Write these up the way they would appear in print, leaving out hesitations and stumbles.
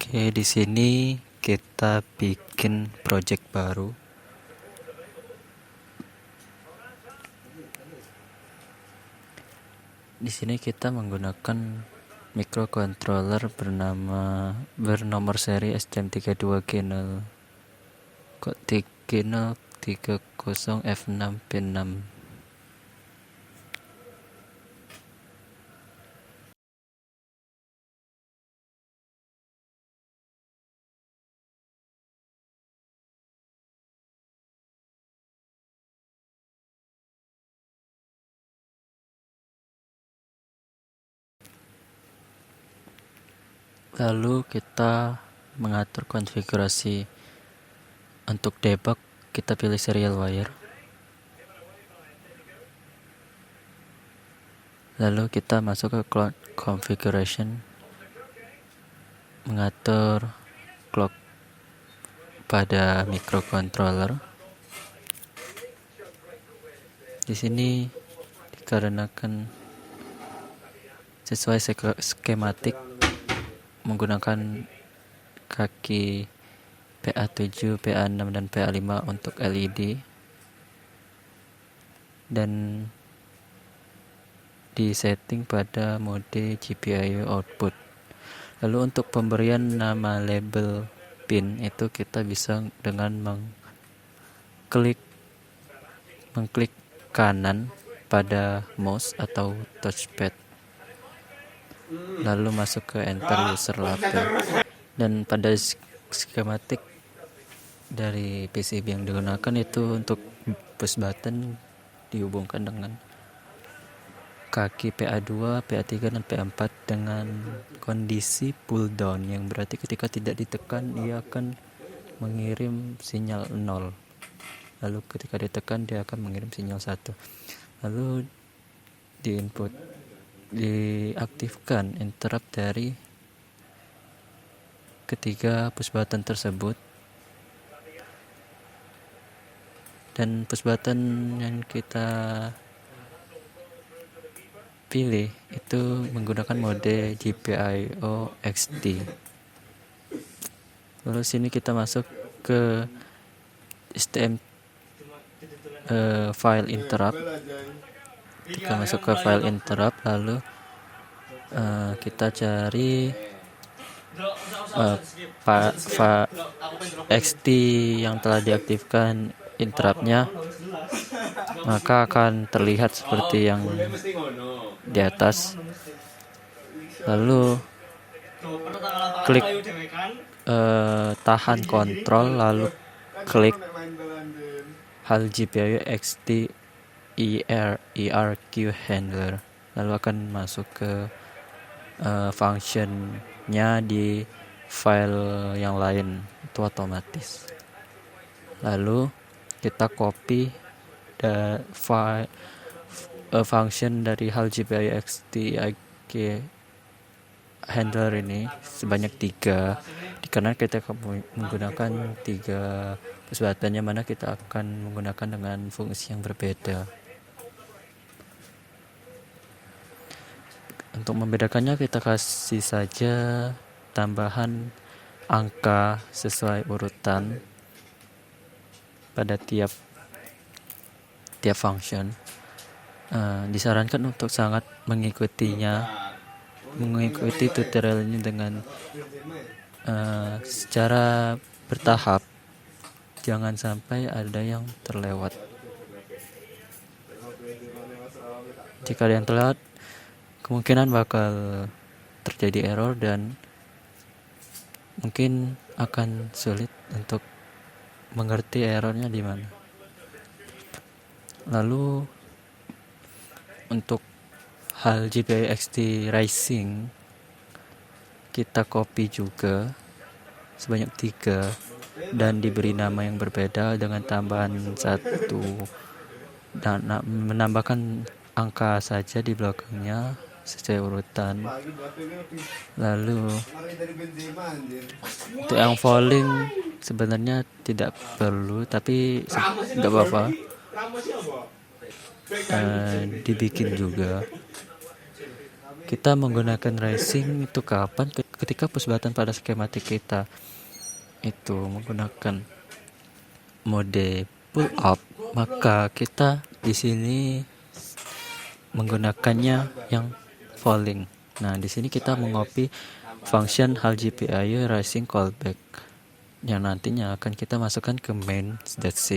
Oke, di sini kita bikin project baru. Di sini kita menggunakan microcontroller bernomor seri STM32G030F6P6. Lalu kita mengatur konfigurasi. Untuk debug kita pilih serial wire. Lalu kita masuk ke clock configuration, mengatur clock pada microcontroller. Di sini dikarenakan sesuai skematik menggunakan kaki PA7, PA6 dan PA5 untuk LED dan disetting pada mode GPIO output. Lalu untuk pemberian nama label pin itu kita bisa dengan mengklik kanan pada mouse atau touchpad, lalu masuk ke enter user label. Dan pada skematik dari PCB yang digunakan itu untuk push button dihubungkan dengan kaki PA2, PA3 dan PA4 dengan kondisi pull down, yang berarti ketika tidak ditekan ia akan mengirim sinyal 0. Lalu ketika ditekan dia akan mengirim sinyal 1. Lalu diaktifkan interrupt dari ketiga push button tersebut. Dan push button yang kita pilih itu menggunakan mode GPIO XD. Lalu sini kita masuk ke STM file interrupt. Kita masuk ke file interrupt, lalu kita cari XT yang telah diaktifkan interruptnya, maka akan terlihat seperti yang di atas. Lalu klik tahan kontrol, lalu klik hal GPIO XT ERQ handler, lalu akan masuk ke functionnya di file yang lain, itu otomatis. Lalu kita copy file function dari hal GPIO XT ERQ handler ini sebanyak 3, karena kita menggunakan 3 push button, yang mana kita akan menggunakan dengan fungsi yang berbeda. Untuk membedakannya kita kasih saja tambahan angka sesuai urutan pada tiap function. Disarankan untuk sangat mengikuti tutorial ini dengan secara bertahap, jangan sampai ada yang terlewat. Jika ada yang terlewat, kemungkinan bakal terjadi error dan mungkin akan sulit untuk mengerti errornya di mana. Lalu untuk hal GPIO XT Rising kita copy juga sebanyak 3 dan diberi nama yang berbeda dengan tambahan 1 dan menambahkan angka saja di belakangnya sesuai urutan. Lalu untuk yang falling sebenarnya tidak perlu, tapi nggak apa-apa, dibikin juga. kita menggunakan rising itu kapan? Ketika push button pada skematik kita itu menggunakan mode pull up, maka kita di sini menggunakannya yang falling. Nah, di sini kita mengopi function hal GPIO rising callback yang nantinya akan kita masukkan ke main.c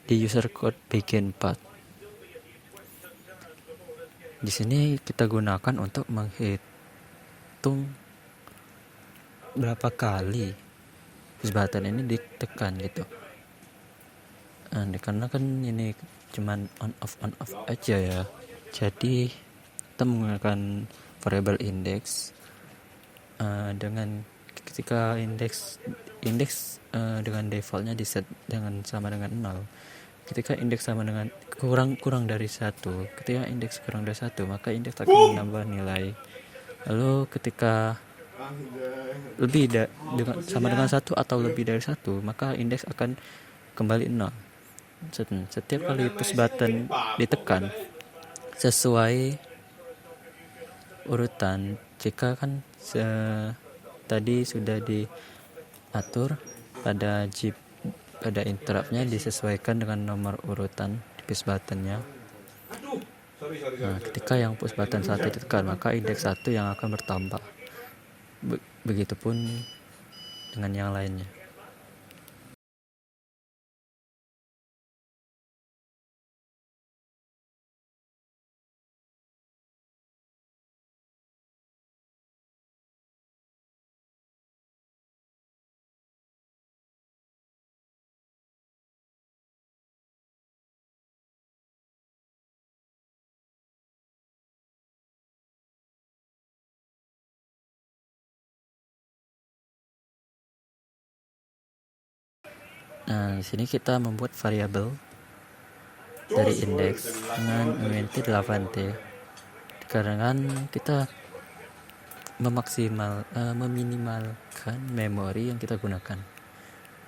di user code begin path. Di sini kita gunakan untuk menghitung berapa kali push button ini ditekan gitu. Nah, karena kan ini cuman on off aja ya. Jadi kita menggunakan variable index dengan ketika indeks dengan defaultnya di set dengan sama dengan 0. Ketika indeks sama dengan kurang dari 1, ketika indeks kurang dari 1, maka indeks akan menambah nilai. Lalu ketika sama dengan 1 atau lebih dari 1, maka indeks akan kembali 0. Setiap kali push button ditekan sesuai urutan, jika kan tadi sudah diatur pada interruptnya disesuaikan dengan nomor urutan push buttonnya. Nah, ketika yang push button 1 ditekan, maka indeks 1 yang akan bertambah. Begitupun dengan yang lainnya. Nah, di sini kita membuat variabel dari indeks dengan unt 8t. Dikarenakan kita meminimalkan memori yang kita gunakan.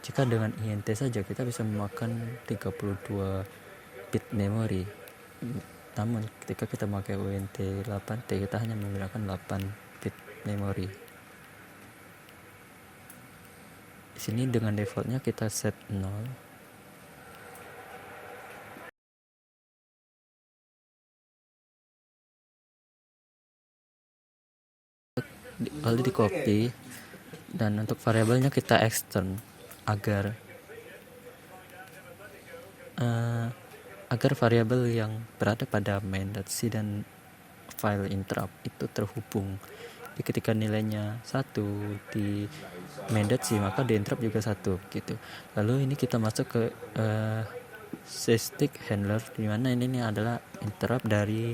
Jika dengan int saja kita bisa memakan 32 bit memori. Namun ketika kita memakai unt 8t, kita hanya menggunakan 8 bit memori. Di sini dengan defaultnya kita set 0. Lalu di copy, dan untuk variabelnya kita extend agar variabel yang berada pada main.c dan file interrupt itu terhubung. Jadi ketika nilainya 1 di main.c, maka di interrupt juga 1 gitu. Lalu ini kita masuk ke static handler, di mana ini adalah interrupt dari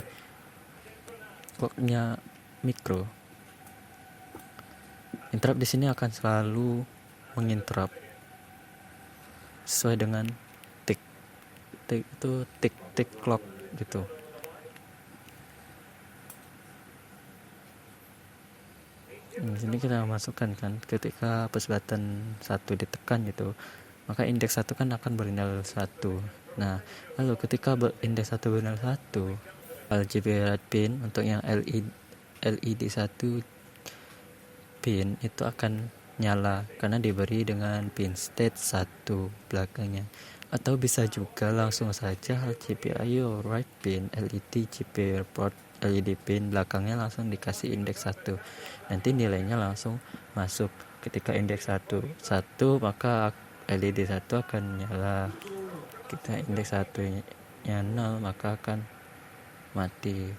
clocknya mikro. Interrupt di sini akan selalu menginterrupt sesuai dengan tick itu tick clock gitu. Di sini kita masukkan kan ketika push button 1 ditekan gitu, maka indeks 1 kan akan bernilai 1. Nah, lalu ketika indeks 1 bernilai 1, RGB red pin untuk yang LED 1 pin itu akan nyala karena diberi dengan pin state 1 belakangnya. Atau bisa juga langsung saja GPIO right pin LED GPIO port LED pin belakangnya langsung dikasih indeks 1. Nanti nilainya langsung masuk. Ketika indeks 1 maka LED 1 akan nyala. Kita indeks 1 nya 0 maka akan mati.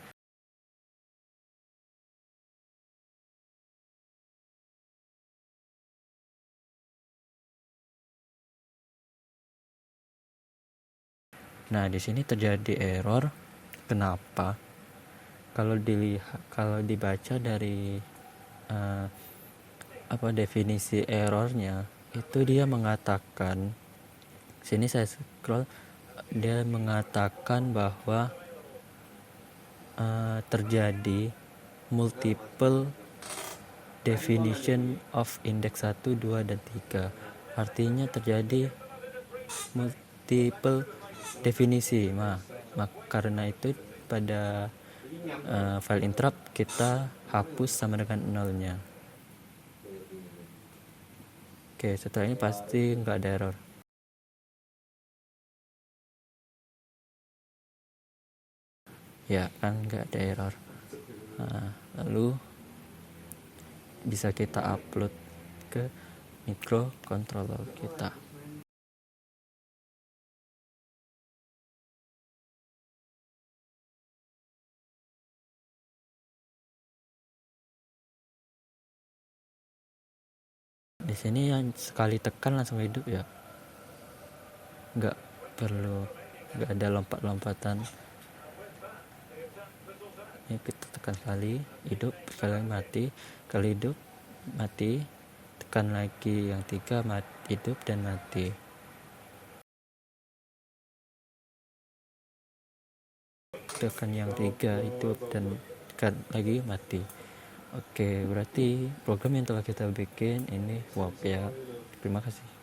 Nah, di sini terjadi error. Kenapa? Kalau dibaca dari definisi errornya, itu dia mengatakan, sini saya scroll, dia mengatakan bahwa terjadi multiple definition of index 1, 2, dan 3. Artinya terjadi multiple definisi. Karena itu pada file interrupt kita hapus sama dengan 0-nya. Oke, setelah ini pasti nggak ada error. Ya kan, nggak ada error. Lalu bisa kita upload ke microcontroller kita. Di sini yang sekali tekan langsung hidup ya, nggak ada lompat-lompatan. Ini kita tekan sekali hidup, sekali mati, kali hidup mati, tekan lagi yang 3 hidup dan mati. Tekan yang 3 hidup dan tekan lagi mati. Oke, berarti program yang telah kita bikin ini WAP ya. Terima kasih.